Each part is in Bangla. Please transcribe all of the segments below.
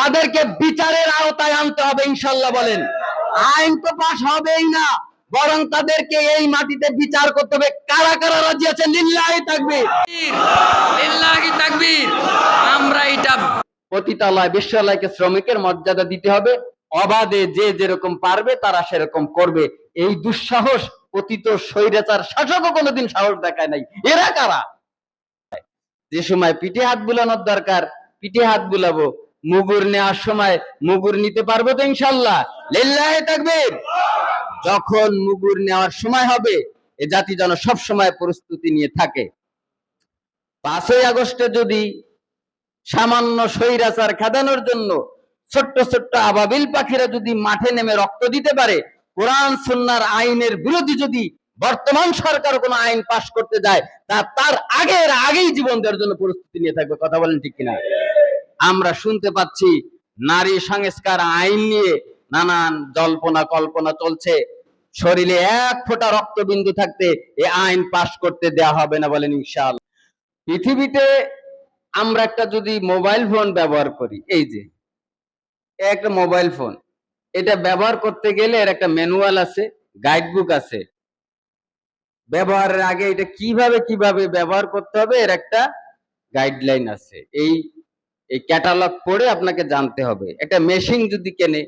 তাদেরকে বিচারের আওতায় আনতে হবে ইনশাআল্লাহ। বলেন, আইন তো পাশ হবেই না, বরং তাদেরকে এই মাটিতে বিচার করতে হবে। কারা কারা রাজি আছেন? লিল্লাহি তাকবীর, লিল্লাহি তাকবীর। আমরা এটা পতিতালয় বিশ্ববিদ্যালয়কে শ্রমিকের মর্যাদা দিতে হবে, অবাধে যে যেরকম পারবে তারা সেরকম করবে। এই দুঃসাহস পতিত স্বৈরাচার শাসকও কোনোদিন সাহস দেখায় নাই। এরা কারা? যে সময় পিঠে হাত বুলানোর দরকার পিঠে হাত বুলাবো, মুগুর নেওয়ার সময় মুগুর নিতে পারবো তো ইনশাআল্লাহ। লিল্লাহি তাকবীর। যখন মুগুর নেওয়ার সময় হবে, এ জাতি যেন সব সময় প্রস্তুতি নিয়ে থাকে। 5ই আগস্টে যদি সামান্য স্বৈরাচার খেদানোর জন্য ছোট্ট ছোট্ট আবাবিল পাখিরা যদি মাঠে নেমে রক্ত দিতে পারে, কোরআন সুন্নাহর আইনের বিরোধী যদি বর্তমান সরকার কোনো আইন পাশ করতে যায়, তার আগেই জীবন দেওয়ার জন্য প্রস্তুতি নিয়ে থাকবে। কথা বলেন ঠিক কিনা? আমরা শুনতে পাচ্ছি নারী সংস্কার আইন নিয়ে নানান জল্পনা কল্পনা চলছে। শরীরে এক ফোঁটা রক্তবিন্দু থাকতে এই আইন পাশ করতে দেওয়া হবে না। বলেন ইনশাআল্লাহ। পৃথিবীতে আমরা একটা যদি মোবাইল ফোন ব্যবহার করি, এই যে একটা মোবাইল ফোন, এটা ব্যবহার করতে গেলে এর একটা ম্যানুয়াল আছে, গাইড বুক আছে। ব্যবহারের আগে এটা কিভাবে ব্যবহার করতে হবে এর একটা গাইডলাইন আছে। এই ক্যাটালগ পড়ে আপনাকে জানতে হবে। একটা মেশিন যদি কেনে,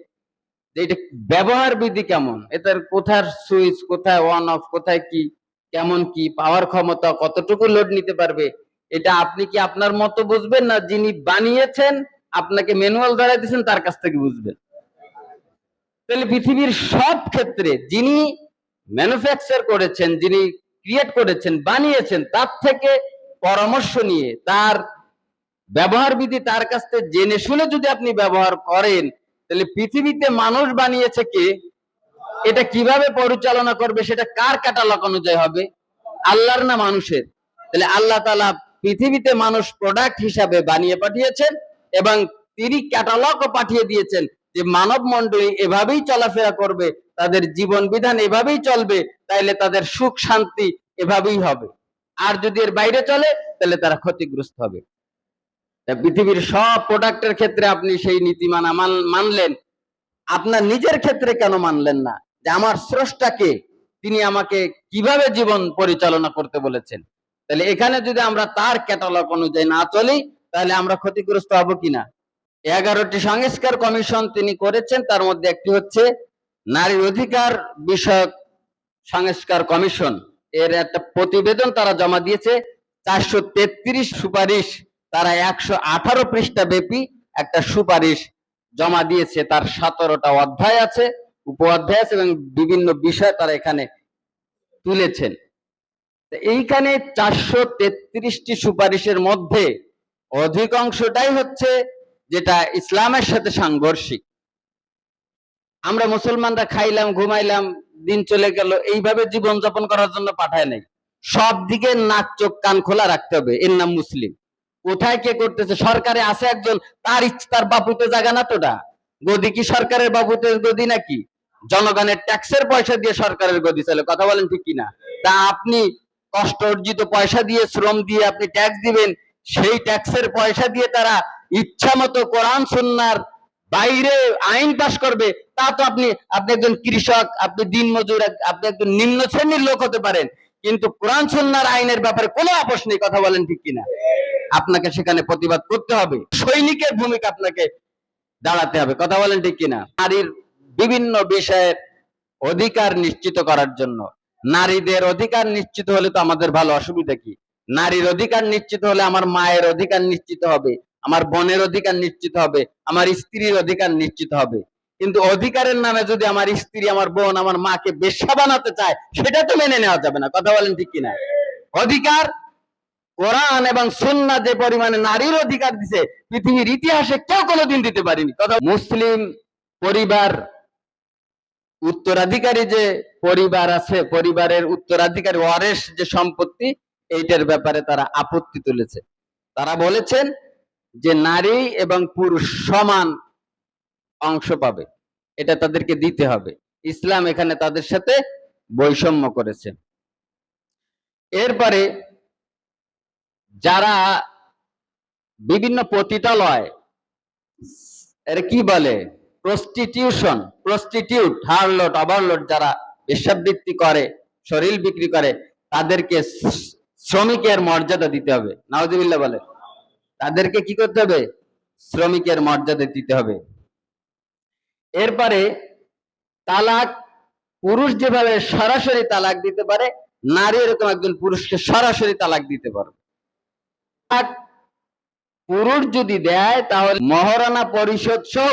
যে এটা ব্যবহার বিধি কেমন, এটার কোথায় সুইচ, কোথায় অন অফ, কোথায় কি, কেমন কি পাওয়ার ক্ষমতা, কতটুকু লোড নিতে পারবে, এটা আপনি কি আপনার মতো বুঝবেন, না যিনি বানিয়েছেন আপনাকে ম্যানুয়াল ধরাই দিয়েছেন তার কাছ থেকে বুঝবেন? তাহলে পৃথিবীর সব ক্ষেত্রে যিনি ম্যানুফ্যাকচার করেছেন, যিনি ক্রিয়েট করেছেন, বানিয়েছেন, তার থেকে পরামর্শ নিয়ে তার ব্যবহার বিধি তার কাছ থেকে জেনে শুনে যদি আপনি ব্যবহার করেন, তাহলে পৃথিবীতে মানুষ বানিয়েছে কে, এটা কিভাবে পরিচালনা করবে, সেটা কার ক্যাটালগ অনুযায়ী হবে? আল্লাহর না মানুষের? তাহলে আল্লাহ তাআলা পৃথিবীতে মানুষ প্রোডাক্ট হিসাবে বানিয়ে পাঠিয়েছেন এবং তিনি ক্যাটালগও পাঠিয়ে দিয়েছেন যে মানব মণ্ডলী এভাবেই চলাফেরা করবে, তাদের জীবন বিধান এভাবেই চলবে, তাইলে তাদের সুখ শান্তি এভাবেই হবে। আর যদি এর বাইরে চলে তাহলে তারা ক্ষতিগ্রস্ত হবে। পৃথিবীর সব প্রোডাক্টের ক্ষেত্রে আপনি সেই নীতিমালা মানলেন, আপনার নিজের ক্ষেত্রে কেন মানলেন না? যে আমার স্রষ্টাকে, তিনি আমাকে কিভাবে জীবন পরিচালনা করতে বলেছেন। তাহলে এখানে যদি আমরা তার ক্যাটালগ অনুযায়ী না চলি, তাহলে আমরা ক্ষতিগ্রস্ত হব কিনা? 11টি সংস্কার কমিশন তিনি করেছেন, তার মধ্যে একটি হচ্ছে নারী অধিকার বিষয়ক সংস্কার কমিশন। এর একটা প্রতিবেদন তারা জমা দিয়েছে, 433 সুপারিশ, তারা 118 পৃষ্ঠা ব্যাপী একটা সুপারিশ জমা দিয়েছে। তার 17টা অধ্যায় আছে, উপ অধ্যায় আছে এবং বিভিন্ন বিষয় তারা এখানে তুলেছেন। এইখানে 433টি সুপারিশের মধ্যে অধিকাংশটাই হচ্ছে যেটা ইসলামের সাথে সাংঘর্ষিক। আমরা মুসলমানরা খাইলাম, ঘুমাইলাম, দিন চলে গেল, এইভাবে জীবন যাপন করার জন্য পাঠায় নাই। সব দিকে নাক চোখ কান খোলা রাখতে হবে, এর নাম মুসলিম। কোথায় কে করতেছে? সরকারে আছে একজন, তার বাপুতে জায়গা না তোটা। গদি কি সরকারের বাপুতে গদি নাকি? জনগণের ট্যাক্সের পয়সা দিয়ে সরকারের গদি চলে। কথা বলেন ঠিক কিনা? তা আপনি কষ্ট অর্জিত পয়সা দিয়ে, শ্রম দিয়ে আপনি ট্যাক্স দিবেন, সেই ট্যাক্সের পয়সা দিয়ে তারা ইচ্ছা মতো কোরআন সুন্নাহর বাইরে আইন পাশ করবে। তা তো আপনি একজন কৃষক, আপনি দিনমজুর, আপনি একজন নিম্ন শ্রেণীর লোক হতে পারেন, কিন্তু কোরআন সুন্নাহর আইনের ব্যাপারে কোনো আপোষ নেই। কথা বলেন ঠিক কিনা? আপনাকে সেখানে প্রতিবাদ করতে হবে, সৈনিকের ভূমিকা আপনাকে দাঁড়াতে হবে। কথা বলেন ঠিক কিনা? নারীর বিভিন্ন বিষয়ের অধিকার নিশ্চিত করার জন্য, নারীদের অধিকার নিশ্চিত হলে তো আমাদের ভালো, অসুবিধা কি? নারীর অধিকার নিশ্চিত হলে আমার মায়ের অধিকার নিশ্চিত হবে, আমার বোনের অধিকার নিশ্চিত হবে, আমার স্ত্রীর অধিকার নিশ্চিত হবে। কিন্তু অধিকারের নামে যদি আমার স্ত্রী, আমার বোন, আমার মাকে বেশ্যা বানাতে চায়, সেটা তো মেনে নেওয়া যাবে না। কথা বলেন ঠিক কিনা? অধিকার কোরআন এবং সুন্নাহ যে পরিমাণে নারীর অধিকার দিছে, পৃথিবীর ইতিহাসে কেউ কোনোদিন দিতে পারেনি। কথা, মুসলিম পরিবার উত্তরাধিকারী যে পরিবার আছে, পরিবারের উত্তরাধিকারী ওয়ারেস যে সম্পত্তি, এইটার ব্যাপারে তারা আপত্তি তুলেছে। তারা বলেছেন যে নারী এবং পুরুষ সমান অংশ পাবে, এটা তাদেরকে দিতে হবে। ইসলাম এখানে তাদের সাথে বৈষম্য করেছে। এরপরে যারা বিভিন্ন পতিতালয়, এর কি বলে? প্রস্টিটিউশন, প্রস্টিটিউট, হারলট, ওভারলট যারা বেশ্যাবৃত্তি করে, শরীর বিক্রি করে, তাদেরকে শ্রমিকের মর্যাদা দিতে হবে। নাউজুবিল্লাহ বলে। তাদেরকে কি করতে হবে? শ্রমিকের মর্যাদা দিতে হবে। এরপরে তালাক, পুরুষ যেভাবে সরাসরি তালাক দিতে পারে, নারী এরকম একজন পুরুষকে সরাসরি তালাক দিতে পারবে। পুরুষ যদি দেয় তাহলে মহারণা পরিশোধ সহ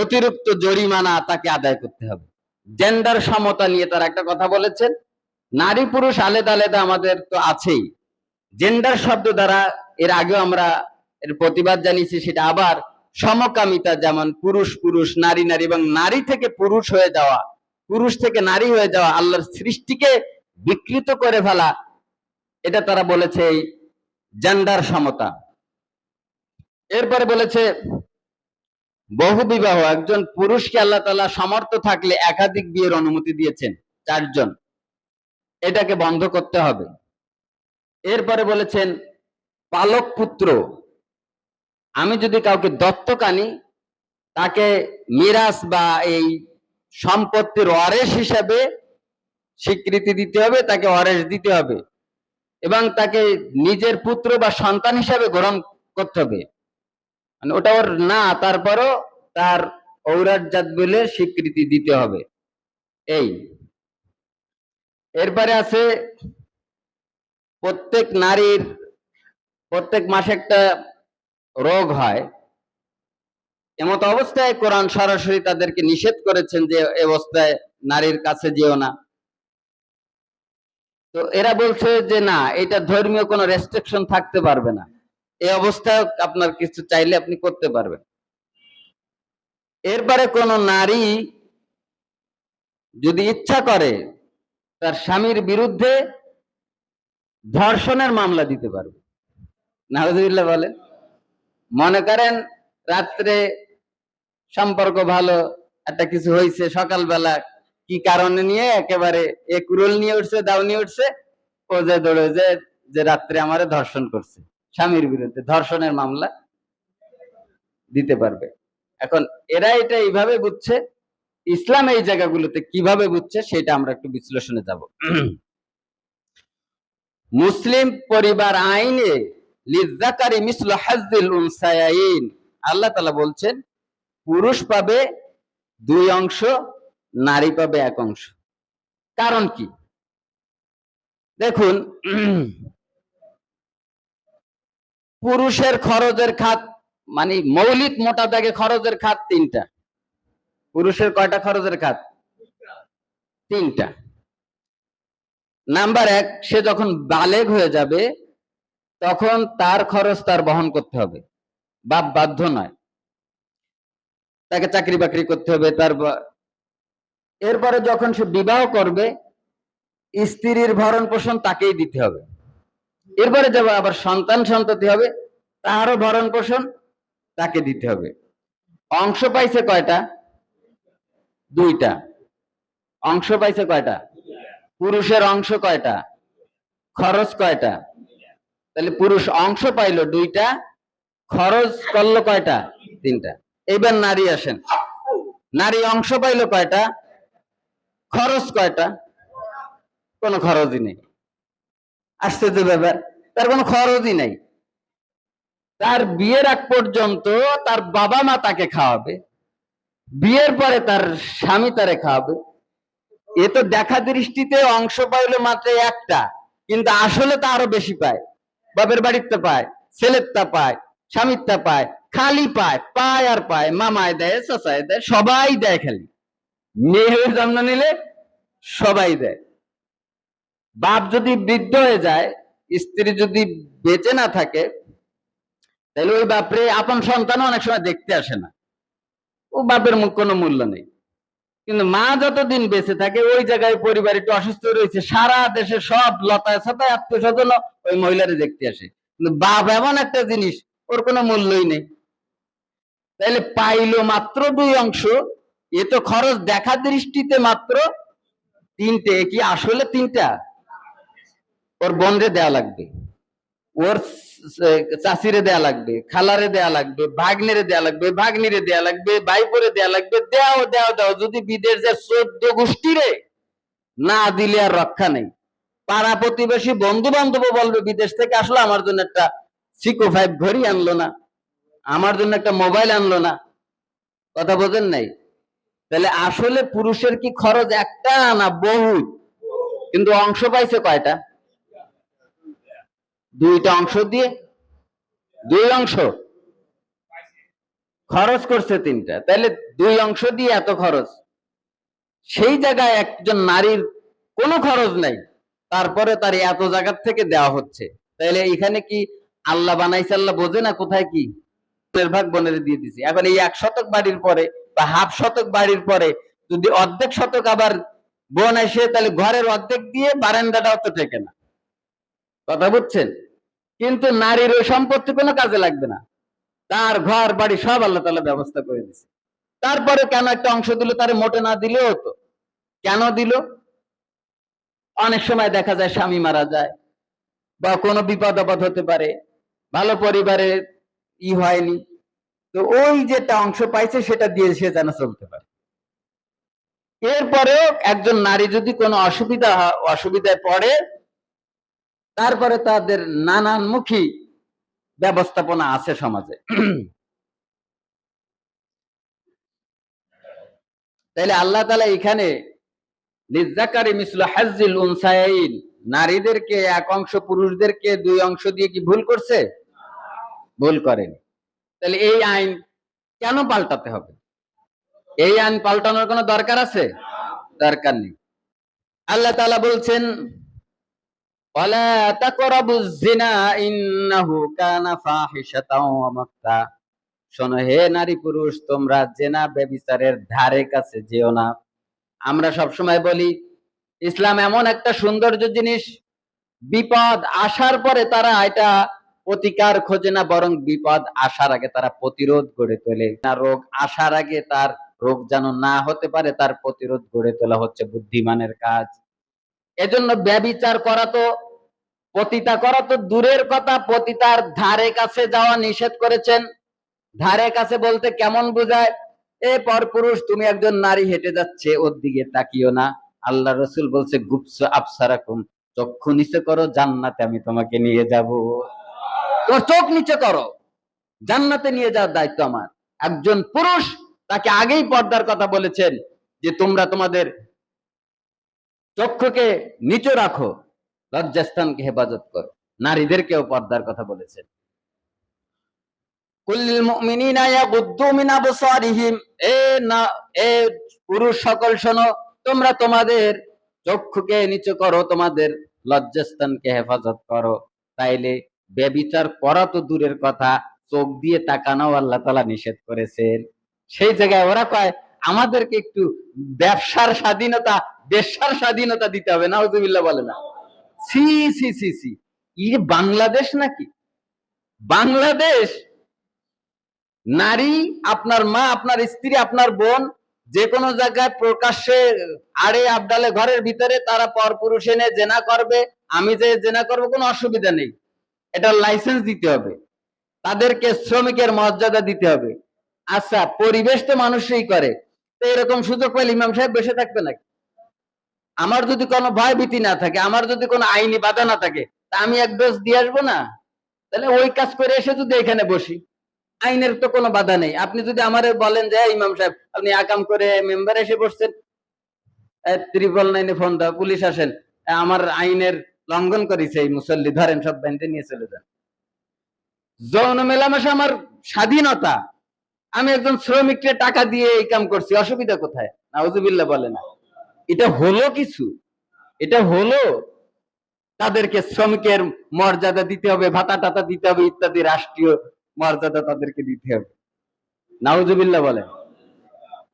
অতিরিক্ত জরিমানা তাকে আদায় করতে হবে। জেন্ডার সমতা নিয়ে তারা একটা কথা বলেছেন। নারী পুরুষ আলাদা আলাদা আমাদের তো আছেই। জেন্ডার শব্দ দ্বারা এর আগেও আমরা এর প্রতিবাদ জানিয়েছি, সেটা আবার সমকামিতা, যেমন পুরুষ পুরুষ, নারী নারী, এবং নারী থেকে পুরুষ হয়ে যাওয়া, পুরুষ থেকে নারী হয়ে যাওয়া, আল্লাহর সৃষ্টিকে বিকৃত করে ফেলা, এটা তারা বলেছে এই জেন্ডার সমতা। এরপরে বলেছে বহু বিবাহ, একজন পুরুষকে আল্লাহ তাআলা সমর্থ থাকলে একাধিক বিয়ের অনুমতি দিয়েছেন, 4 জন, এটাকে বন্ধ করতে হবে। এরপরে বলেছেন পালক পুত্র, আমি যদি কাউকে দত্তক আনি, তাকে মিরাস বা এই সম্পত্তির ওয়ারেস হিসাবে স্বীকৃতি দিতে হবে, তাকে ওয়ারেস দিতে হবে, এবং তাকে নিজের পুত্র বা সন্তান হিসাবে গ্রহণ করতে হবে। মানে ওটা ওর না, তারপরও তার ঔরাজ্জাত বলে স্বীকৃতি দিতে হবে। এই এরপরে আছে প্রত্যেক নারীর প্রত্যেক মাসে একটা রোগ হয়, এমত অবস্থায় কোরআন সরাসরি তাদেরকে নিষেধ করেছেন যে এই অবস্থায় নারীর কাছে যেও না। তো এরা বলছে যে না, এটা ধর্মীয় কোনো রেস্ট্রিকশন থাকতে পারবে না, এই অবস্থায় আপনার কিছু চাইলে আপনি করতে পারবেন। এরপরে কোন নারী যদি ইচ্ছা করে তার স্বামীর বিরুদ্ধে ধর্ষণের মামলা দিতে পারবে। নাউজুবিল্লাহ বলে। মনে করেন রাত্রে সম্পর্ক ভালো, একটা কিছু হয়েছে, সকালবেলা কি কারণে নিয়ে একেবারে এ কুরুল নিয়ে উঠছে, দাও নিয়ে উঠছে, ও যে দৌড়ে যে রাত্রে আমারে ধর্ষণ করছে, স্বামীর বিরুদ্ধে ধর্ষণের মামলা দিতে পারবে। এখন এরা এটা এইভাবে বুঝছে, ইসলাম এই জায়গাগুলোতে কিভাবে বুঝছে সেটা আমরা একটু বিশ্লেষণে যাব। মুসলিম পরিবার আইনে লিযাকারি মিসলু হাজ্জিল উনসায়াইন, আল্লাহ তাআলা বলছেন পুরুষ পাবে 2 অংশ, নারী পাবে 1 অংশ। কারণ কি? দেখুন, পুরুষের খরচের খাত, মানে মৌলিক মোটা দাগে খরচের খাত 3টা। পুরুষের কয়টা খরচের খাত? 3টা। নাম্বার 1, সে যখন বালেগ হয়ে যাবে তখন তার খরচ তার বহন করতে হবে, বাপ বাধ্য নয়, তাকে চাকরি বাকরি করতে হবে তার। এরপরে যখন সে বিবাহ করবে, স্ত্রীর ভরণ পোষণ তাকেই দিতে হবে। এরপরে যখন আবার সন্তান সন্ততি হবে, তারও ভরণ পোষণ তাকে দিতে হবে। অংশ পাইছে কয়টা? 2টা। অংশ পাইছে কয়টা? পুরুষের অংশ কয়টা? খরচ কয়টা? তাহলে পুরুষ অংশ পাইলো 2টা, খরচ করলো কয়টা? 3টা। এবার নারী আসেন, নারী অংশ পাইলো কয়টা? খরচ কয়টা? কোনো খরচই নেই। আশ্চর্য ব্যাপার, তার কোনো খরচই নাই। তার বিয়ের আগ পর্যন্ত তার বাবা মা তাকে খাওয়াবে, বিয়ের পরে তার স্বামী তারে খাওয়াবে। এ তো দেখা দৃষ্টিতে অংশ পাইলো মাত্র 1টা, কিন্তু আসলে তো আরো বেশি পায়। বাপের বাড়িতে পায়, ছেলেরটা পায়, স্বামীরটা পায়, খালি পায়, পায় আর পায়, মামায় দেয়, চাচায় দেয়, সবাই দেয়। খালি মেয়ের জন্ম নিলে সবাই দেয়। বাপ যদি বৃদ্ধ হয়ে যায়, স্ত্রী যদি বেঁচে না থাকে, তাহলে ওই বাপরে আপন সন্তান অনেক সময় দেখতে আসে না, ও বাপের কোনো মূল্য নেই। কিন্তু মা যতদিন বেঁচে থাকে, ওই জায়গায় পরিবার একটু অসুস্থ রয়েছে, সারা দেশে সব লতায় ছাতায় আত্মীয় স্বজন ওই মহিলারে দেখতে আসে। কিন্তু বাপ এমন একটা জিনিস, ওর কোনো মূল্যই নেই। তাহলে পাইলো মাত্র 2 অংশ, এ তো খরচ দেখা দৃষ্টিতে মাত্র 3টে। কি আসলে 3টা? ওর বোনরে দেওয়া লাগবে, ওর চাচিরে দেয়া লাগবে, খালারে দেয়া লাগবে, ভাগ্নেরে দেয়া লাগবে, ভাগ্নিরে দেয়া লাগবে, ভাইপোরে দেয়া লাগবে, দেও দেও দেও। যদি বিদেশ যে 14 গোষ্ঠীরে না দিলে আর রক্ষা নেই। পাড়া প্রতিবেশী বন্ধু বান্ধব বলবে বিদেশ থেকে আসলো, আমার জন্য একটা সিকো 5 ঘড়ি আনলো না, আমার জন্য একটা মোবাইল আনলো না। কথা বোঝেন নাই? তাহলে আসলে পুরুষের কি খরচ একটা না বহুত? কিন্তু অংশ পাইছে কয়টা? দুইটা অংশ দিয়ে, দুই অংশ খরচ করছে তিনটা, তাহলে দুই অংশ দিয়ে এত খরচ। সেই জায়গায় একজন নারীর কোনো খরচ নাই, তারপরে তার এত জায়গার থেকে দেওয়া হচ্ছে। তাহলে এখানে কি আল্লাহ বানাইছে, আল্লাহ বোঝে না কোথায় কি? ভাগ বোনের দিয়ে দিছি। এখন এই 1 শতক বাড়ির পরে বা হাফ শতক বাড়ির পরে যদি অর্ধেক শতক আবার বোন আসে, তাহলে ঘরের অর্ধেক দিয়ে বারান্দাটাও তো টেকে না। কথা বুঝছেন? কিন্তু নারীর ওই সম্পত্তি কোনো কাজে লাগবে না, তার ঘর বাড়ি সব আল্লাহ তাআলা ব্যবস্থা করে দিচ্ছে। তারপরে কেন একটা অংশ দিল? তারে মোটে না দিলেও হতো। কেন দিল? অনেক সময় দেখা যায় স্বামী মারা যায় বা কোনো বিপদ আপদ হতে পারে, ভালো পরিবারে হয়নি, তো ওই যেটা অংশ পাইছে সেটা দিয়ে সে যেন চলতে পারে। এরপরেও একজন নারী যদি কোনো অসুবিধায় পড়ে, তারপরে তাদের নানানমুখী ব্যবস্থাপনা আছে সমাজে। তাইলে আল্লাহ তাআলা এখানে লিজ্জাকারি মিসলু হাজ্জিল উনসায়াইন, নারীদেরকে এক অংশ, পুরুষদেরকে দুই অংশ দিয়ে কি ভুল করছে? ভুল করেনি। তাহলে এই আইন কেন পাল্টাতে হবে? এই আইন পাল্টানোর কোনো দরকার আছে? দরকার নেই। আল্লাহ তাআলা বলছেন, ওয়ালা তাকরাবুজ জিনা ইন্নাহু কানা ফাহিশাতাও ওয়া মাকতা। শোনো হে নারী পুরুষ, তোমরা জেনা ব্যভিচারের ধারে কাছে যেও না। আমরা সবসময় বলি ইসলাম এমন একটা সৌন্দর্য জিনিস, বিপদ আসার পরে তারা এটা প্রতিকার খোঁজে না, বরং বিপদ আসার আগে তারা প্রতিরোধ গড়ে তোলে। না, রোগ আসার আগে তার রোগ যেন না হতে পারে, তার প্রতিরোধ গড়ে তোলা হচ্ছে বুদ্ধিমানের কাজ। এজন্য ব্যভিচার করা তো, পতিতা করা তো দূরের কথা, পতিতার ধারে কাছে যাওয়া নিষেধ করেছেন। ধারে কাছে বলতে কেমন বোঝায়? এ পরপুরুষ, তুমি একজন নারী হেঁটে যাচ্ছে, ওর দিকে তাকিও না। আল্লাহ রাসূল বলছে গুপস আবসারাকুম, চক্ষু নিচে করো, জান্নাতে আমি তোমাকে নিয়ে যাব। তোমার চোখ নিচে করো, জান্নাতে নিয়ে যাওয়ার দায়িত্ব আমার। একজন পুরুষ, তাকে আগেই পর্দার কথা বলেছেন যে তোমরা তোমাদের চক্ষুকে নিচে রাখো, লজ্জাস্থানকে হেফাজত করো। নারীদেরকেও পর্দার কথা বলেছেন। কুল্লিল মুমিনিনা ইয়াগুদ্দু মিন আবসারিহিম, এ পুরুষ সকল শোনো, তোমরা তোমাদের চক্ষুকে নিচু করো, তোমাদের লজ্জাস্থানকে হেফাজত করো। তাইলে ব্যভিচার করা তো দূরের কথা, চোখ দিয়ে তাকানো আল্লাহ তাআলা নিষেধ করেছেন। সেই জায়গায় ওরা কয় আমাদেরকে একটু ব্যবসার স্বাধীনতা, বেশ্যার স্বাধীনতা দিতে হবে। নাউজুবিল্লাহ বলে না? সি সি সি সি, এই বাংলাদেশ নাকি? বাংলাদেশ? নারী, আপনার মা, আপনার স্ত্রী, আপনার বোন, যে কোনো জায়গায় প্রকাশ্যে আড়ে আবডালে ঘরের ভিতরে তারা পরপুরুষ এনে জেনা করবে, আমি যে জেনা করবো, কোনো অসুবিধা নেই। এটা লাইসেন্স দিতে হবে, তাদেরকে শ্রমিকের মর্যাদা দিতে হবে। আচ্ছা, পরিবেশ তো মানুষই করে, তো এরকম সুযোগ পেলে ইমাম সাহেব বসে থাকবে নাকি? আমার যদি কোনো ভয় ভীতি না থাকে, আমার যদি কোনো আইনি বাধা না থাকে, তা আমি এক ডোজ দিয়ে আসবো না? তাহলে ওই কাজ করে এসে যদি এখানে বসি, আইনের তো কোনো বাধা নেই। আপনি যদি আমারে বলেন যে ইমাম সাহেব আপনি আকাম করে মেম্বার এসে বসছেন, 999 ফোন দাও, পুলিশ আসেন, আমার আইনের লঙ্ঘন করেছে এই মুসল্লি, ধরেন সব বেঁধে নিয়ে চলে যান। যৌন মেলামেশা আমার স্বাধীনতা, আমি একজন শ্রমিককে টাকা দিয়ে এই কাম করছি, অসুবিধা কোথায়? নাউজুবিল্লাহ বলে না? এটা হলো কিছু? এটা হলো? তাদেরকে শ্রমিকের মর্যাদা দিতে হবে, ভাতা টাতা দিতে হবে, ইত্যাদি রাষ্ট্রীয় মর্যাদা তাদেরকে দিতে হবে। নাউজুবিল্লাহ বলেন?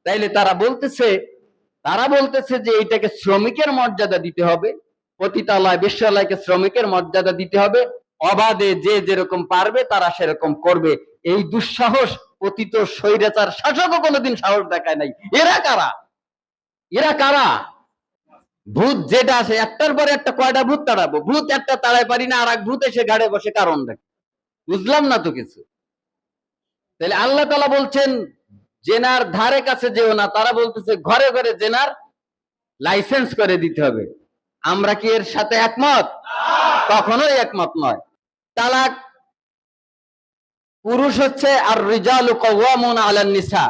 তাইলে তারা বলতেছে যে এইটাকে শ্রমিকের মর্যাদা দিতে হবে, পতিতালয় বেশ্যালয়কে শ্রমিকের মর্যাদা দিতে হবে, অবাধে যে যেরকম পারবে তারা সেরকম করবে। এই দুঃসাহস পতিত স্বৈরাচার শাসকও কোনোদিন সাহস দেখায় নাই। এরা কারা? এরা কারা? ভূত যেটা আছে, একটার পরে একটা কয়টা ভূত তাড়াবো? ভূত একটা তাড়াই পারি না, আর এক ভূত এসে ঘাড়ে বসে কারণ দেখে। বুঝলাম না তো কিছু। তাহলে আল্লাহ তাআলা বলছেন জেনার ধারে কাছে যেও না, তারা বলতেছে ঘরে ঘরে জেনার লাইসেন্স করে দিতে হবে। আমরা কি এর সাথে একমত? কখনোই একমত নয়। তালাক, পুরুষ হচ্ছে আর রিজালু কাওয়ামুন আলান নিসা,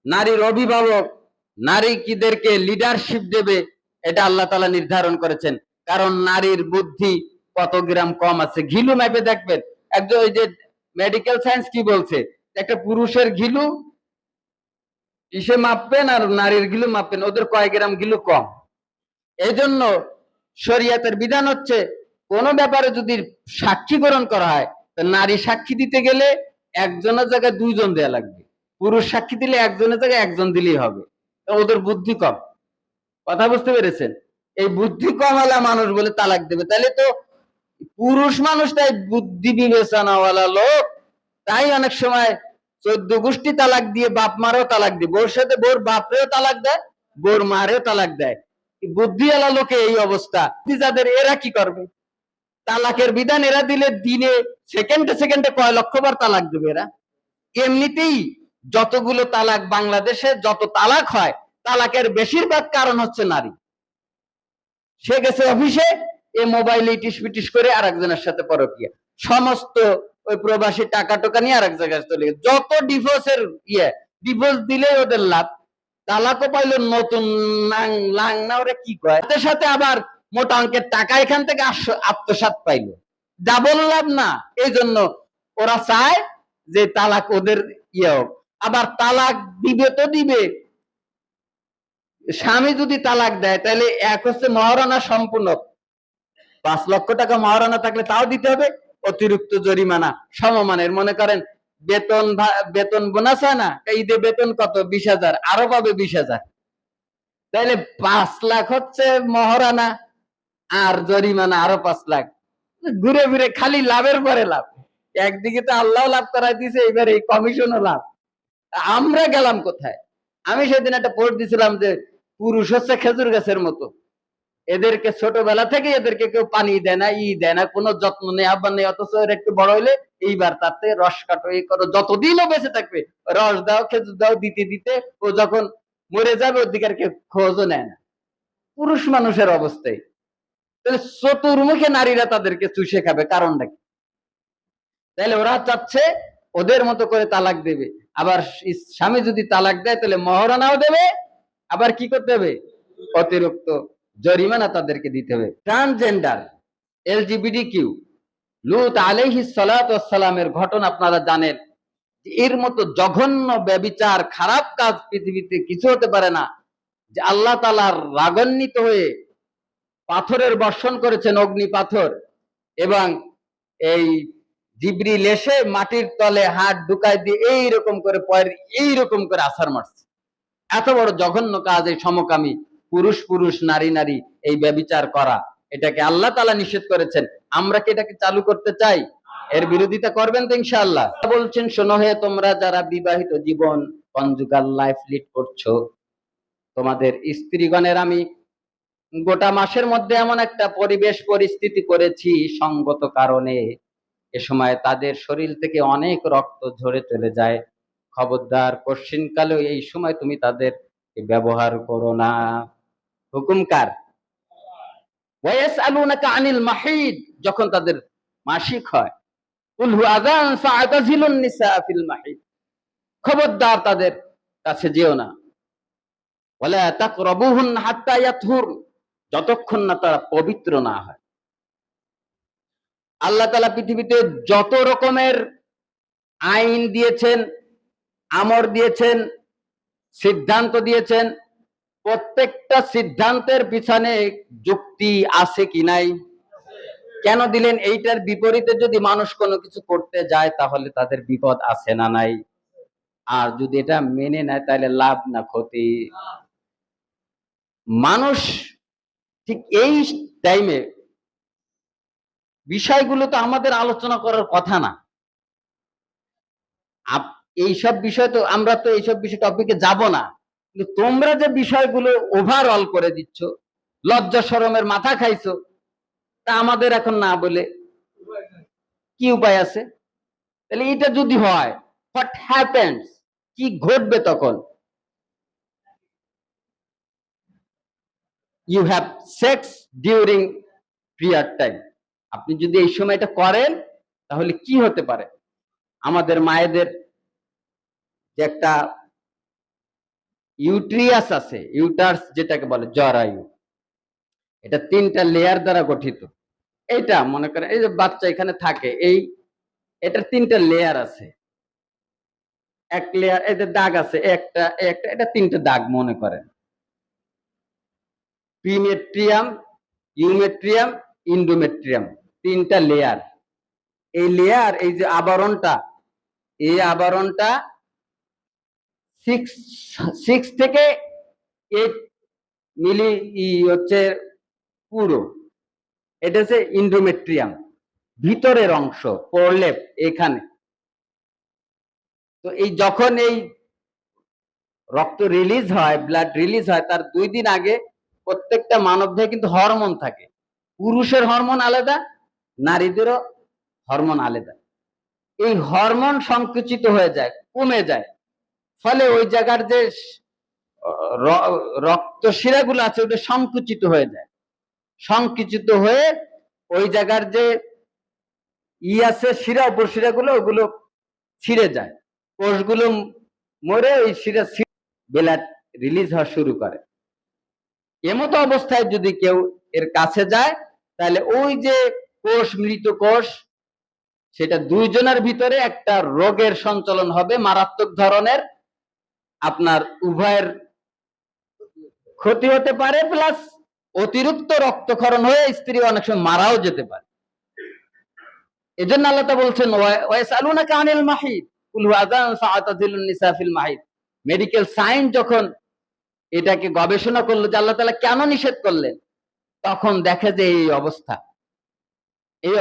নারীর অভিভাবক, নারীদেরকে লিডারশিপ দেবে, এটা আল্লাহ তাআলা নির্ধারণ করেছেন। কারণ নারীর বুদ্ধি কত গ্রাম কম আছে, ঘিলু মেপে দেখবেন। একজন ওই যে মেডিকেল সায়েন্স কি বলছে, একটা পুরুষের ঘিলু ইসে মাপবেন আর নারীর ঘিলু মাপবেন, ওদের কয় গ্রাম ঘিলু কম। এই জন্য শরিয়াতের বিধান হচ্ছে কোন ব্যাপারে যদি সাক্ষী গ্রহণ করা হয়, তো নারী সাক্ষী দিতে গেলে একজনের জায়গায় দুইজন দেয়া লাগবে, পুরুষ সাক্ষী দিলে একজনের জায়গায় একজন দিলেই হবে। ওদের বুদ্ধি কম। কথা বুঝতে পেরেছেন? এই বুদ্ধি কম হলে মানুষ বলে তালাক দেবে। তাহলে তো পুরুষ মানুষ তাই বুদ্ধি বিবেচনাওয়ালা লোক, তাই অনেক সময় 14 গোষ্ঠী তালাক দিয়ে বাপ মারেও তালাক দিয়ে, বোর সাথে বোর বাপরেও তালাক দেয়, বোর মারেও তালাক দেয়। বুদ্ধিওয়ালা লোকে এই অবস্থা। যাদের, এরা কি করবে? তালাকের বিধান এরা দিলে দিনে সেকেন্ডে সেকেন্ডে কয় লক্ষ বার তালাক দেবে এরা। এমনিতেই যতগুলো তালাক বাংলাদেশে, যত তালাক হয়, তালাকের বেশিরভাগ কারণ হচ্ছে নারী। সে গেছে অফিসে, এ মোবাইলে ইটিস পিটিস করে আরেকজনের সাথে পরকিয়া, সমস্ত ওই প্রবাসী টাকা টোকা নিয়ে আরেক জায়গায় চলে গেছে। যত ডিভোর্সের ডিভোর্স দিলে ওদের লাভ, তালাকও পাইলো নতুন লাং না ওরা কি কয়, সাথে সাথে আবার মোটা অঙ্কের টাকা এখান থেকে আত্মসাৎ পাইলো, ডাবল লাভ না? এই জন্য ওরা চায় যে তালাক ওদের হোক। আবার তালাক দিবে তো দিবে, স্বামী যদি তালাক দেয় তাহলে এক হচ্ছে মহারণা সম্পূর্ণ, 5 লক্ষ টাকা মহারণা থাকলে তাও দিতে হবে, অতিরিক্ত জরিমানা সমমানের। মনে করেন বেতন বোনাস হয় না, ঈদে বেতন কত 20,000, আরো পাবে 20,000, তাহলে 5 লাখ হচ্ছে মহারণা, আর জরিমানা আরো 5 লাখ। ঘুরে ফিরে খালি লাভের পরে লাভ। একদিকে তো আল্লাহ লাভ করাই দিছে, এবার এই কমিশনও লাভ। আমরা গেলাম কোথায়? আমি সেদিন একটা পোস্ট দিছিলাম যে পুরুষ হচ্ছে খেজুর গাছের মতো, এদেরকে ছোটবেলা থেকে এদেরকে কেউ পানি দেয় না, দেয় না, কোনো যত্ন নেই, আব্বা নেই, অথচ এর একটু বড় হইলে এইবার তাতে রস কাটো, এই করো, যতদিনও বেঁচে থাকবে রস দাও, খেজুর দাও, দিতে দিতে ও যখন মরে যাবে ওর দিকে আর কেউ খোঁজও নেয় না। পুরুষ মানুষের অবস্থায়। তাহলে চতুর্মুখে নারীরা তাদেরকে চুষে খাবে, কারণটা কি? তাহলে ওরা চাচ্ছে ওদের মতো করে তালাক দেবে। আবার স্বামী যদি তালাক দেয় তাহলে মহারণাও দেবে, আবার কি করতে হবে? অতিরিক্ত জরিমানা তাদেরকে দিতে হবে। ট্রান্সজেন্ডার, LGBTQ, লূত আলাইহিস সালাতু ওয়াস সালামের ঘটনা আপনারা জানেন। এর মতো জঘন্য ব্যভিচার, খারাপ কাজ পৃথিবীতে কিছু হতে পারে না। যে আল্লাহ তাআলা রাগান্বিত হয়ে পাথরের বর্ষণ করেছেন, অগ্নি পাথর, এবং এই জিবরিল এসে মাটির তলে হাত ঢুকাই দিয়ে এইরকম করে এইরকম করে আছাড় মারছে। এত বড় জঘন্য কাজ এই সমকামী পুরুষ পুরুষ নারী নারী এই ব্যভিচার করা, এটাকে আল্লাহ তাআলা নিষেধ করেছেন। আমরা কি এটাকে চালু করতে চাই? এর বিরোধিতা করবেন তো ইনশাআল্লাহ। বলছেন, শোনো হে তোমরা যারা বিবাহিত জীবন, কনজুগাল লাইফ লিড করছো, তোমাদের স্ত্রীগণের আমি গোটা মাসের মধ্যে এমন একটা পরিবেশ পরিস্থিতি করেছি সঙ্গত কারণে, এ সময় তাদের শরীর থেকে অনেক রক্ত ঝরে চলে যায়। খবরদার কশ্চিনকালেও এই সময় তুমি তাদের ব্যবহার করো না। হুকুম কার? ওয়ায়াসআলুনাকা আনিল মাহিদ, যখন তাদের মাসিক হয়, কুল হু আযান ফাআতাজিলুন নিসা ফিল মাহিদ, খবরদার তাদের কাছে যেও না। ওয়ালা তাকরাবুহুন হাত্তা ইয়াতহুর, যতক্ষণ না তারা পবিত্র না হয়। আল্লাহ তাআলা পৃথিবীতে যত রকমের আইন দিয়েছেন, আমর দিয়েছেন, সিদ্ধান্ত দিয়েছেন, প্রত্যেকটা সিদ্ধান্তের পিছনে যুক্তি আছে কি নাই? কেন দিলেন? এইটার বিপরীতে যদি মানুষ কোনো কিছু করতে যায় তাহলে তাদের বিপদ আছে না নাই? আর যদি এটা মেনে নেয় তাহলে লাভ না ক্ষতি? মানুষ ঠিক এই টাইমে বিষয়গুলো তো আমাদের আলোচনা করার কথা না। এইসব বিষয় তো আমরা তো এইসব বিষয় টপিকে যাব না, কিন্তু তোমরা যে বিষয়গুলো ওভারঅল করে দিচ্ছ, লজ্জা শরমের মাথা খাইছো, তা আমাদের এখন না বলে কি উপায় আছে? তাহলে এটা যদি হয়, হোয়াট হ্যাপেন্স, কি ঘটবে তখন? You have sex during period time. আপনি যদি এই সময়টা করেন তাহলে কি হতে পারে? আমাদের মায়েদের যে একটা ইউট্রিয়াস আছে, ইউটার্স যেটাকে বলে জরায়ু, এটা 3টা লেয়ার দ্বারা গঠিত। এইটা মনে করেন এই যে বাচ্চা এখানে থাকে, এটার 3টা লেয়ার আছে। এক লেয়ার, এই যে দাগ আছে একটা একটা, এটা 3টা দাগ মনে করেন। প্রিমেট্রিয়াম, ইউমেট্রিয়াম, ইন্ডোমেট্রিয়াম, 3টা লেয়ার। এই লেয়ার, এই যে আবরণটা, এই আবরণটা 6 থেকে 8 মিলি হচ্ছে পুরো। এটা হচ্ছে ইন্ডোমেট্রিয়াম, ভিতরের অংশ, প্রলেপ এখানে। তো এই যখন এই রক্ত রিলিজ হয়, ব্লাড রিলিজ হয়, তার 2 দিন আগে প্রত্যেকটা মানবদেহে কিন্তু হরমোন থাকে। পুরুষের হরমোন আলাদা, নারীদেরও হরমোন আলাদা। এই হরমোন সংকুচিত হয়ে যায়, কমে যায়, ফলে ওই জায়গার যে রক্ত শিরাগুলো আছে ওটা সংকুচিত হয়ে যায়। সংকুচিত হয়ে ওই জায়গার যে আছে শিরা, উপশিরাগুলো, ওগুলো ছিঁড়ে যায়, কোষগুলো মরে ওই শিরা ব্লাড রিলিজ হওয়া শুরু করে। এমতো অবস্থায় যদি কেউ এর কাছে যায়, তাহলে ওই যে কোষ, মৃত কোষ, সেটা 2 জনের ভিতরে একটা রোগের সঞ্চালন হবে, মারাত্মক ধরনের। আপনার উভয়ের ক্ষতি হতে পারে, প্লাস অতিরিক্ত রক্তক্ষরণ হয়ে স্ত্রী অনেক সময় মারাও যেতে পারে। এজন্য আল্লাহ তাআলা বলছেন, ওয়ায়াসআলুনাকা আনিল মাহিদ কুল হুয়া আযান ফাআতাজিলুন নিসা ফিল মাহিদ। মেডিকেল সায়েন্স যখন এটাকে গবেষণা করলো যে আল্লাহ তাআলা কেন নিষেধ করলেন, তখন দেখে যে এই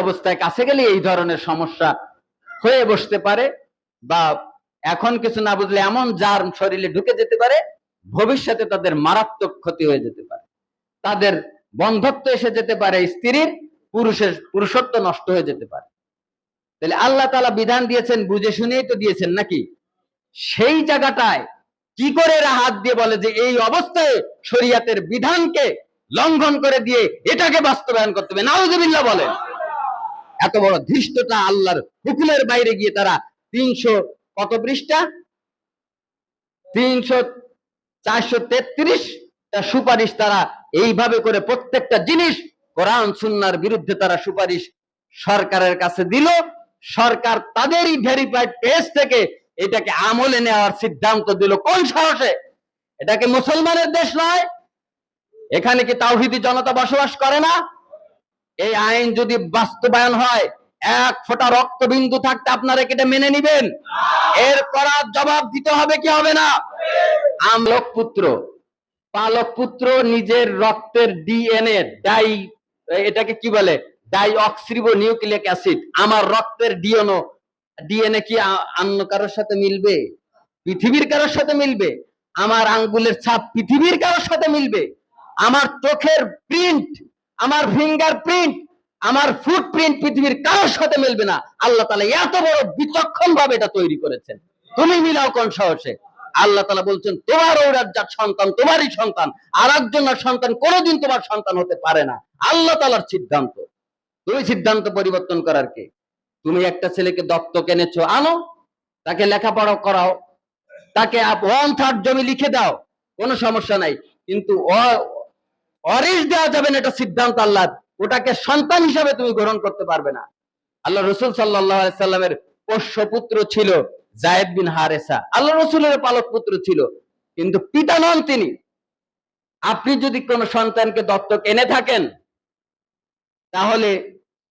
অবস্থায় কাছে গেলে এই ধরনের সমস্যা হয়ে বসতে পারে, বা এখন কিছু না বুঝলে এমন জার্ম শরীরে ঢুকে যেতে পারে, ভবিষ্যতে তাদের মারাত্মক ক্ষতি হয়ে যেতে পারে, তাদের বন্ধ্যত্ব এসে যেতে পারে, স্ত্রীর পুরুষত্ব নষ্ট হয়ে যেতে পারে। তাহলে আল্লাহ তাআলা বিধান দিয়েছেন, বুঝে শুনেই তো দিয়েছেন নাকি? সেই জায়গাটায় কি করে এরা হাত দিয়ে বলে যে এই অবস্থায় শরীয়তের বিধানকে লঙ্ঘন করে দিয়ে এটাকে বাস্তবায়ন করতে হবে? নাউজুবিল্লাহ বলেন। এত বড় ধৃষ্টতা, আল্লাহর হুকুমের বাইরে গিয়ে তারা 300 কত পৃষ্ঠা, 433টা সুপারিশ তারা এইভাবে করে প্রত্যেকটা জিনিস কোরআন সুন্নাহর বিরুদ্ধে তারা সুপারিশ সরকারের কাছে দিল। সরকার তাদেরই ভেরিফাইড পেজ থেকে এটাকে আমলে নেওয়ার সিদ্ধান্ত দিল। কোন সাহসে? এটাকে মুসলমানের দেশ নয়? এখানে কি তাওহীদি জনতা বসবাস করে না? এই আইন যদি বাস্তবায়ন হয়, 1 ফোঁটা রক্তবিন্দু থাকতে আপনারা এটা মেনে নিবেন? এর করার জবাব দিতে হবে কি হবে না? পালক পুত্র নিজের রক্তের ডিএনএ এটাকে কি বলে, ডাই অক্সিরিবো নিউক্লিক অ্যাসিড। আমার রক্তের ডিএনএ কি অন্য কারোর সাথে মিলবে? পৃথিবীর কারোর সাথে মিলবে? আমার আঙ্গুলের ছাপ পৃথিবীর কারোর সাথে মিলবে? আমার চোখের প্রিন্ট, আমার ফিঙ্গার প্রিন্ট, আমার ফুটপ্রিন্ট পৃথিবীর কারোর সাথে মিলবে না। আল্লাহ তাআলা এত বড় বিচক্ষণ ভাবে এটা তৈরি করেছেন, তুমি মিলাও কোন সাহসে? আল্লাহ তাআলা বলছেন, তোমার ঔরজাত সন্তান তোমারই সন্তান, আর একজনের সন্তান কোনোদিন তোমার সন্তান হতে পারে না। আল্লাহ তাআলার সিদ্ধান্ত, তুমি সিদ্ধান্ত পরিবর্তন করার কে? তুমি একটা ছেলেকে দত্তক এনেছো, আনো, তাকে লেখাপড়া করাও, তাকে 1/3 জমি লিখে দাও, কোনো সমস্যা নাই, কিন্তু ওয়ারিশ দেওয়া যাবে না, এটা সিদ্ধান্ত আল্লাহর। ওটাকে সন্তান হিসাবে তুমি গ্রহণ করতে পারবে না। আল্লাহ রাসূল সাল্লাল্লাহু আলাইহি সাল্লামের পোষ্য পুত্র ছিল যায়েদ বিন হারেসা, আল্লাহ রাসূলের পালক পুত্র ছিল, কিন্তু পিতা নন তিনি। আপনি যদি কোন সন্তানকে দত্তক এনে থাকেন, তাহলে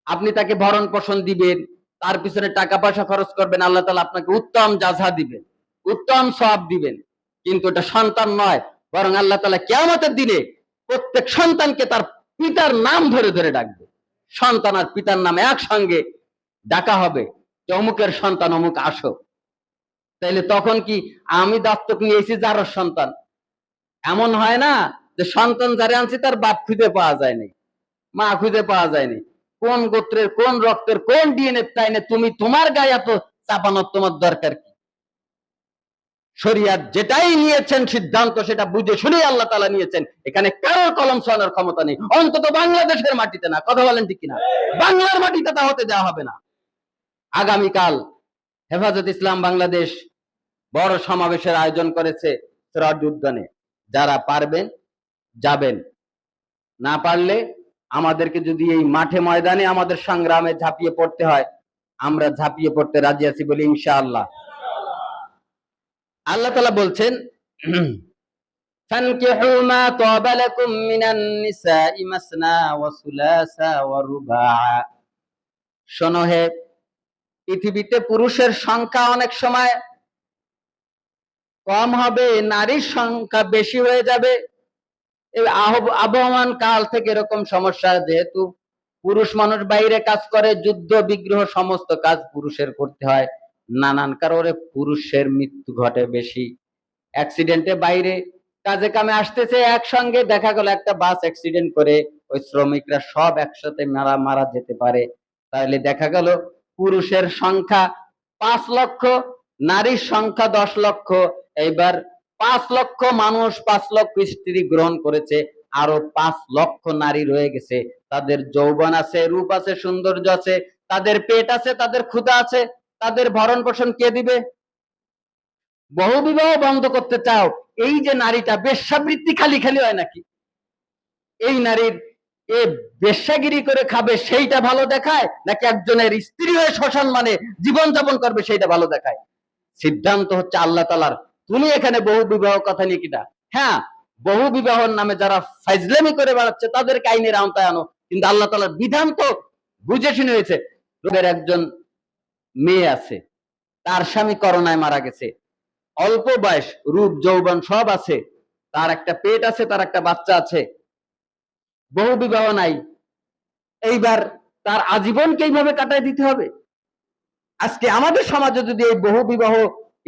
আপনি তাকে ভরণ পোষণ দিবেন, তার পিছনে টাকা পয়সা খরচ করবেন, আল্লাহ তাআলা আপনাকে উত্তম জাযা দিবেন, উত্তম সওয়াব দিবেন, কিন্তু এটা সন্তান নয়। বরং আল্লাহ তাআলা কিয়ামতের দিনে প্রত্যেক সন্তানকে তার পিতার নাম ধরে ধরে ডাকবে। সন্তান আর পিতার নাম একসঙ্গে ডাকা হবে, অমুকের সন্তান অমুক আসো। তাইলে তখন কি আমি দত্তক নিয়েছি যার সন্তান? এমন হয় না যে সন্তান যারে আনছি তার বাপ খুঁজে পাওয়া যায়নি, মা খুঁজে পাওয়া যায়নি, কোন গোত্রের, কোন রক্তের, কোন ডিএনএ, তাই না তুমি তোমার গায়ে এত চাপানোর তোমার দরকার কি? শরিয়াত যেটাই নিয়েছেন সিদ্ধান্ত, সেটা বুঝে শুনে আল্লাহ তাআলা নিয়েছেন। এখানে কারোর কলম ছড়ানোর ক্ষমতা নেই, অন্তত বাংলাদেশের মাটিতে না। কথা বলেন ঠিক কিনা? বাংলার মাটিতে তা হতে দেওয়া হবে না। আগামীকাল হেফাজত ইসলাম বাংলাদেশ বড় সমাবেশের আয়োজন করেছে সিরাজ উদ্যানে। যারা পারবেন যাবেন, না পারলে আমাদেরকে যদি এই মাঠে ময়দানে আমাদের সংগ্রামে ঝাঁপিয়ে পড়তে হয়, আমরা ঝাঁপিয়ে পড়তে রাজি আছি বলি ইনশাআল্লাহ। আল্লাহ তাআলা বলছেন, ফানকিহু মা তাবা লাকুম মিনান নিসাই মাসনা ওয়া সুলাসা ওয়া রুবা। শোনো হে, পৃথিবীতে পুরুষের সংখ্যা অনেক সময় কম হবে, নারীর সংখ্যা বেশি হয়ে যাবে। এই আবহমান কাল থেকে এরকম সমস্যা, যেহেতু পুরুষ মানুষ বাইরে কাজ করে, যুদ্ধ বিগ্রহ সমস্ত কাজ পুরুষের করতে হয়, নানান কারণে পুরুষের মৃত্যু ঘটে বেশি। অ্যাক্সিডেন্টে বাইরে কাজে কামে আসতেছে, একসঙ্গে দেখা গেল একটা বাস অ্যাক্সিডেন্ট করে ওই শ্রমিকরা সব একসাথে মারা যেতে পারে। তাহলে দেখা গেল পুরুষের সংখ্যা 5 লক্ষ, নারীর সংখ্যা 10 লক্ষ। এইবার 5 লক্ষ মানুষ 5 লক্ষ স্ত্রী গ্রহণ করেছে, আরো 5 লক্ষ নারী রয়ে গেছে। তাদের যৌবন আছে, রূপ আছে, সৌন্দর্য আছে, তাদের পেট আছে, তাদের ক্ষুধা আছে, তাদের ভরণ পোষণ কে দিবে? বহু বিবাহ বন্ধ করতে চাও, এই যে নারীটা বেশ্যাবৃত্তি খালি খালি হয় নাকি? এই নারীর এ বেশ্যাগিরি করে খাবে সেইটা ভালো দেখায়, নাকি একজনের স্ত্রী হয়ে শ্মশান মানে জীবন যাপন করবে সেইটা ভালো দেখায়? সিদ্ধান্ত হচ্ছে আল্লাহ তাআলার। তুমি এখানে বহু বিবাহ কথা নিয়ে কিটা? হ্যাঁ, বহু বিবাহর নামে যারা ফাইজলামি করে বেড়াচ্ছে তাদেরকে আইনের আওতায় আনো, কিন্তু আল্লাহ তাআলার বিধান তো বুঝে শুনে হয়েছে। রোগের একজন মেয়ে আছে, তার স্বামী করোনায় মারা গেছে, অল্প বয়স, রূপ যৌবন সব আছে, তার একটা পেট আছে, তার একটা বাচ্চা আছে, বহু বিবাহ নাই। এইবার তার আজীবনকে এইভাবে কাটায় দিতে হবে? আজকে আমাদের সমাজে যদি এই বহু বিবাহ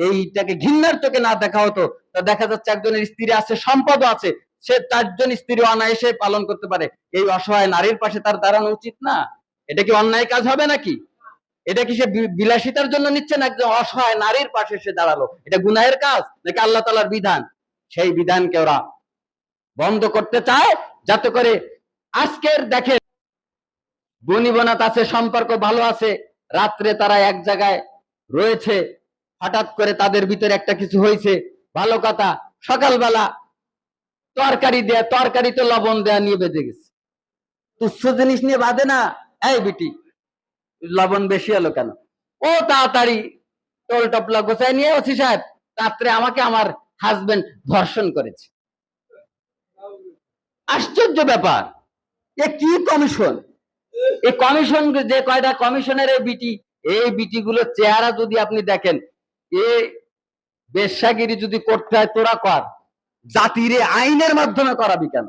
এইটাকে ঘৃণার চোখে না দেখা হতো, তা দেখা যাচ্ছে একজনের স্ত্রী আছে, সম্পদও আছে, সে 4 জন স্ত্রী অনায়াসে পালন করতে পারে। এই অসহায় নারীর পাশে তার দাঁড়ানো উচিত না? এটা কি অন্যায় কাজ হবে নাকি? এটা কি সে বিলাসিতার জন্য নিচ্ছে, না একজন অসহায় নারীর পাশে সে দাঁড়ালো? এটা গুনাহের কাজ নাকি আল্লাহ তাআলার বিধান? সেই বিধানকে ওরা বন্ধ করতে চায়, যাতে করে আজকের দেখে বনিবনাত আছে, সম্পর্ক ভালো আছে, রাত্রে তারা এক জায়গায় রয়েছে, হঠাৎ করে তাদের ভিতরে একটা কিছু হয়েছে, ভালো কথা, সকালবেলা তরকারি দেয়া, তরকারিতে লবণ দেয়া নিয়ে বেঁধে গেছে। তুচ্ছ জিনিস নিয়ে বাঁধে না, এই বিটি লবণ বেশি হলো কেন? ও তাড়াতাড়ি টোল টপলা গোছায় নিয়ে, ওসি সাহেব রাত্রে আমাকে আমার হাজবেন্ড ধর্ষণ করেছে। আশ্চর্য ব্যাপার, এ কি কমিশন? এই কমিশন যে কয়টা কমিশনের এই বিটি গুলোর চেহারা যদি আপনি দেখেন, এ বেশ্যাগিরি যদি করতে হয় তোরা কর, জাতিরে আইনের মাধ্যমে করাবি কেন?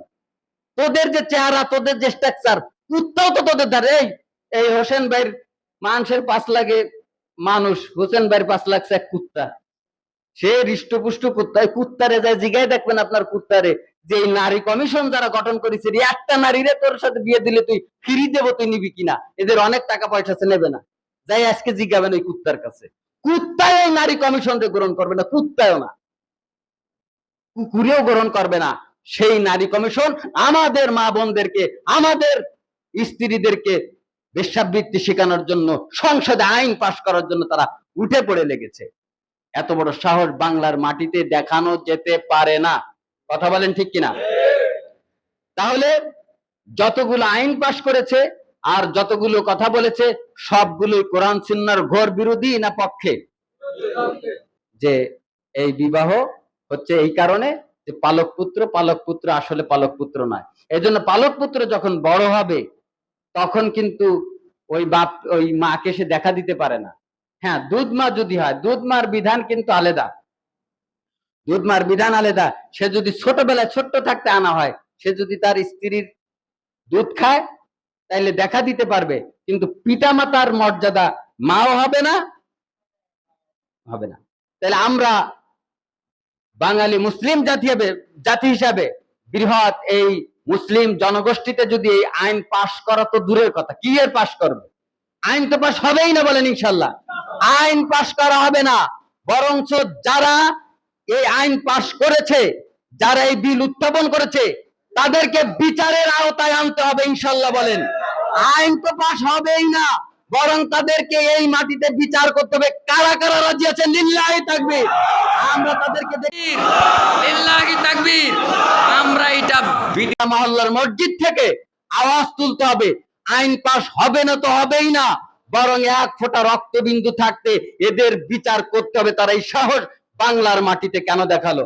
তোদের যে চেহারা, তোদের যে স্ট্রাকচার, কুত্তাও তো তোদের ধারে। এই হোসেন ভাইয়ের মানুষের 5 লাখে মানুষ, হোসেন ভাইয়ের 5 লাখ এক কুত্তা, সে হৃষ্টপুষ্ট কুত্তা। কুত্তারে যায় জিগায় দেখবেন আপনার কুত্তারে, যে এই নারী কমিশন যারা গঠন করেছে, একটা নারীরে তোর সাথে বিয়ে দিলে তুই ফিরি দেবো, তুই নিবি কিনা? এদের অনেক টাকা পয়সা আছে, নেবে না। যাই আজকে জিজ্ঞাবেন ওই কুত্তার কাছে, কুত্তায় এই নারী কমিশনকে গ্রহণ করবে না, কুত্তায়ও না, কুকুরেও গ্রহণ করবে না। সেই নারী কমিশন আমাদের মা বোনদেরকে, আমাদের স্ত্রীদেরকে বেশ্যাবৃত্তি শেখানোর জন্য, সংসদে আইন পাশ করার জন্য তারা উঠে পড়ে লেগেছে। এত বড় সাহস বাংলার মাটিতে দেখানো যেতে পারে না। কথা বলেন ঠিক কিনা? তাহলে যতগুলো আইন পাশ করেছে আর যতগুলো কথা বলেছে, সবগুলোই কোরআন সুন্নাহর ঘোর বিরোধী না পক্ষে? যে এই বিবাহ হচ্ছে এই কারণে যে পালক পুত্র আসলে পালক পুত্র নয়। এই জন্য পালক পুত্র যখন বড় হবে, তখন কিন্তু ওই বাপ ওই মাকে সে দেখা দিতে পারে না। হ্যাঁ, দুধ মা যদি হয়, দুধ মার বিধান কিন্তু আলাদা, দুধ মার বিধান আলাদা। সে যদি ছোটবেলায় ছোট্ট থাকতে আনা হয়, সে যদি তার স্ত্রীর দুধ খায় তাইলে দেখা দিতে পারবে, কিন্তু পিতা মাতার মর্যাদা মাও হবে না, হবে না। তাহলে আমরা বাঙালি মুসলিম জাতি হিসাবে বৃহৎ এই মুসলিম জনগোষ্ঠীতে যদি এই আইন পাশ করা তো দূরের কথা, কি এর পাশ করবে? আইন তো পাশ হবেই না, বলেন ইনশাল্লাহ। আইন পাশ করা হবে না, বরঞ্চ যারা এই আইন পাশ করেছে, যারা এই বিল উত্থাপন করেছে, তাদেরকে বিচারের আওতায় আনতে হবে ইনশাল্লাহ। বলেন, আইন তো পাশ হবেই না, বরং তাদেরকে এই মাটিতে বিচার করতে হবে। কারা কারা রাজি আছেন? লিল্লাহি তাকবীর। আমরা তাদেরকে লিল্লাহি তাকবীর। আমরা এটা মহল্লার মসজিদ থেকে আওয়াজ তুলতে হবে, আইন পাশ হবে না তো হবেই না, বরং এক ফোঁটা রক্তবিন্দু থাকতে এদের বিচার করতে হবে। তারা এই সাহস বাংলার মাটিতে কেন দেখালো?